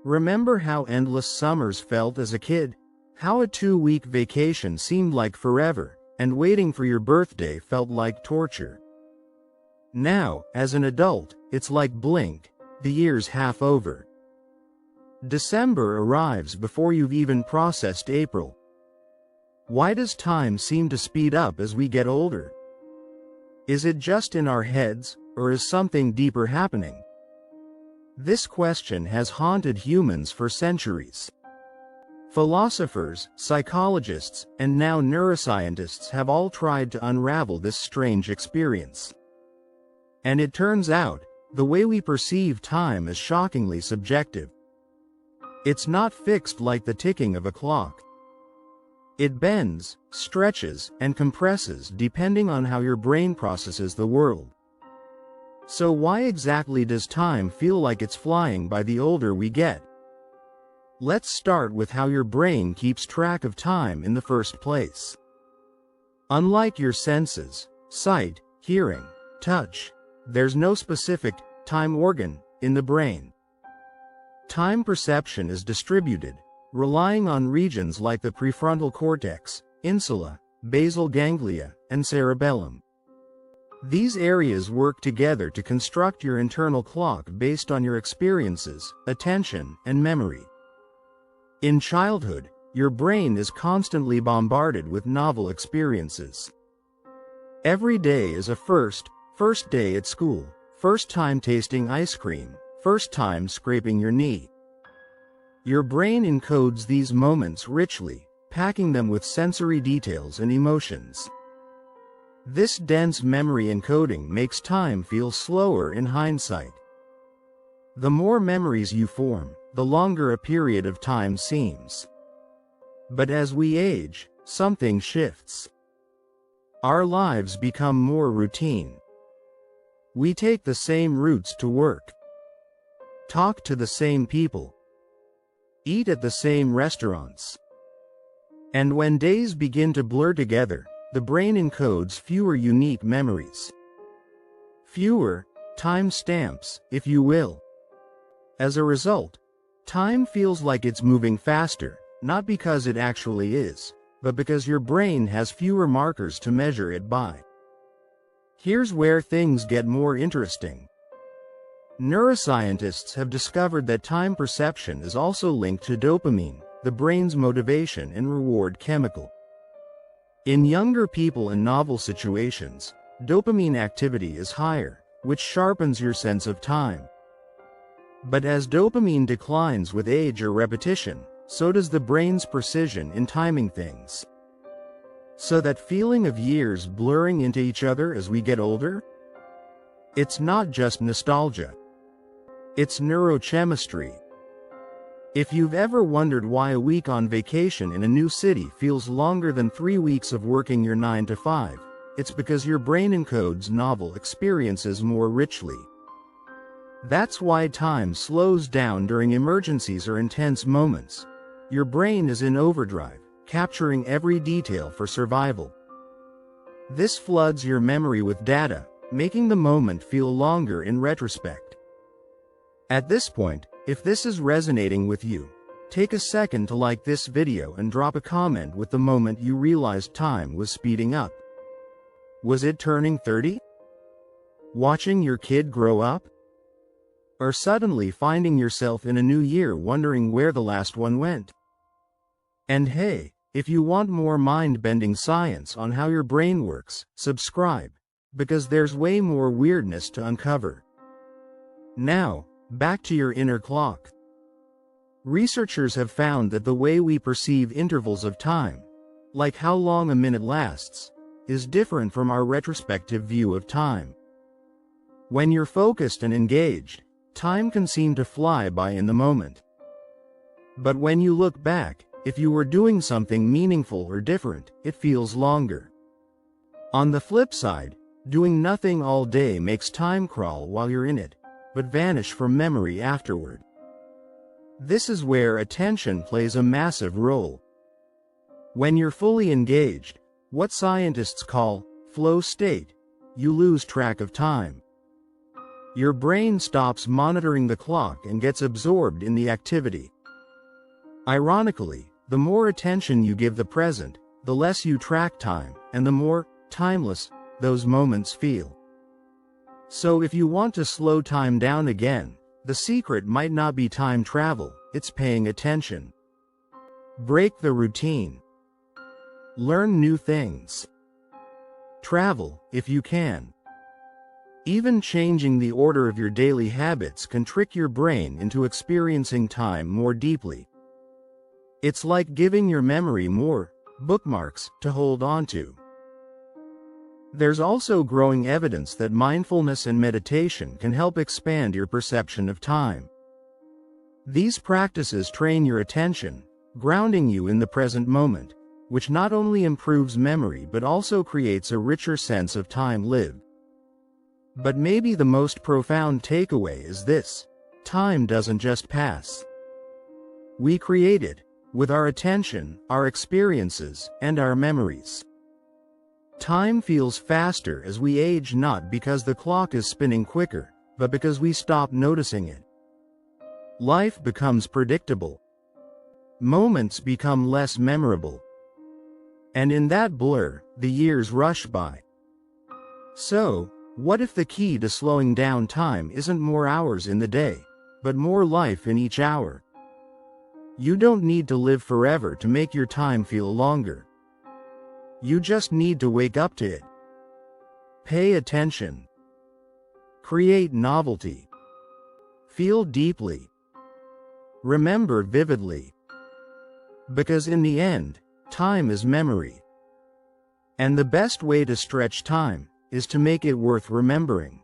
Remember how endless summers felt as a kid? How a 2-week vacation seemed like forever, and waiting for your birthday felt like torture. Now, as an adult, it's like blink, the year's half over. December arrives before you've even processed April. Why does time seem to speed up as we get older? Is it just in our heads, or is something deeper happening? This question has haunted humans for centuries. Philosophers, psychologists, and now neuroscientists have all tried to unravel this strange experience. And it turns out, the way we perceive time is shockingly subjective. It's not fixed like the ticking of a clock. It bends, stretches, and compresses depending on how your brain processes the world. So why exactly does time feel like it's flying by the older we get? Let's start with how your brain keeps track of time in the first place. Unlike your senses, sight, hearing, touch, there's no specific time organ in the brain. Time perception is distributed, relying on regions like the prefrontal cortex, insula, basal ganglia, and cerebellum. These areas work together to construct your internal clock based on your experiences, attention, and memory. In childhood, your brain is constantly bombarded with novel experiences. Every day is a first day at school, first time tasting ice cream, first time scraping your knee. Your brain encodes these moments richly, packing them with sensory details and emotions. This dense memory encoding makes time feel slower in hindsight. The more memories you form, the longer a period of time seems. But as we age, something shifts. Our lives become more routine. We take the same routes to work, talk to the same people, eat at the same restaurants. And when days begin to blur together, the brain encodes fewer unique memories. Fewer time stamps, if you will. As a result, time feels like it's moving faster, not because it actually is, but because your brain has fewer markers to measure it by. Here's where things get more interesting. Neuroscientists have discovered that time perception is also linked to dopamine, the brain's motivation and reward chemical. In younger people in novel situations, dopamine activity is higher, which sharpens your sense of time. But as dopamine declines with age or repetition, so does the brain's precision in timing things. So that feeling of years blurring into each other as we get older? It's not just nostalgia. It's neurochemistry. If you've ever wondered why a week on vacation in a new city feels longer than 3 weeks of working your 9 to 5, it's because your brain encodes novel experiences more richly. That's why time slows down during emergencies or intense moments. Your brain is in overdrive, capturing every detail for survival. This floods your memory with data, making the moment feel longer in retrospect. At this point, if this is resonating with you, take a second to like this video and drop a comment with the moment you realized time was speeding up. Was it turning 30? Watching your kid grow up? Or suddenly finding yourself in a new year wondering where the last one went? And hey, if you want more mind-bending science on how your brain works, subscribe, because there's way more weirdness to uncover. Now, back to your inner clock. Researchers have found that the way we perceive intervals of time, like how long a minute lasts, is different from our retrospective view of time. When you're focused and engaged, time can seem to fly by in the moment. But when you look back, if you were doing something meaningful or different, it feels longer. On the flip side, doing nothing all day makes time crawl while you're in it, but vanish from memory afterward. This is where attention plays a massive role. When you're fully engaged, what scientists call flow state, you lose track of time. Your brain stops monitoring the clock and gets absorbed in the activity. Ironically, the more attention you give the present, the less you track time, and the more timeless those moments feel. So if you want to slow time down again, the secret might not be time travel, it's paying attention. Break the routine. Learn new things. Travel, if you can. Even changing the order of your daily habits can trick your brain into experiencing time more deeply. It's like giving your memory more bookmarks to hold on to. There's also growing evidence that mindfulness and meditation can help expand your perception of time. These practices train your attention, grounding you in the present moment, which not only improves memory but also creates a richer sense of time lived. But maybe the most profound takeaway is this: time doesn't just pass. We create it, with our attention, our experiences, and our memories. Time feels faster as we age, not because the clock is spinning quicker, but because we stop noticing it. Life becomes predictable. Moments become less memorable. And in that blur, the years rush by. So, what if the key to slowing down time isn't more hours in the day, but more life in each hour? You don't need to live forever to make your time feel longer. You just need to wake up to it. Pay attention. Create novelty. Feel deeply. Remember vividly. Because in the end, time is memory. And the best way to stretch time is to make it worth remembering.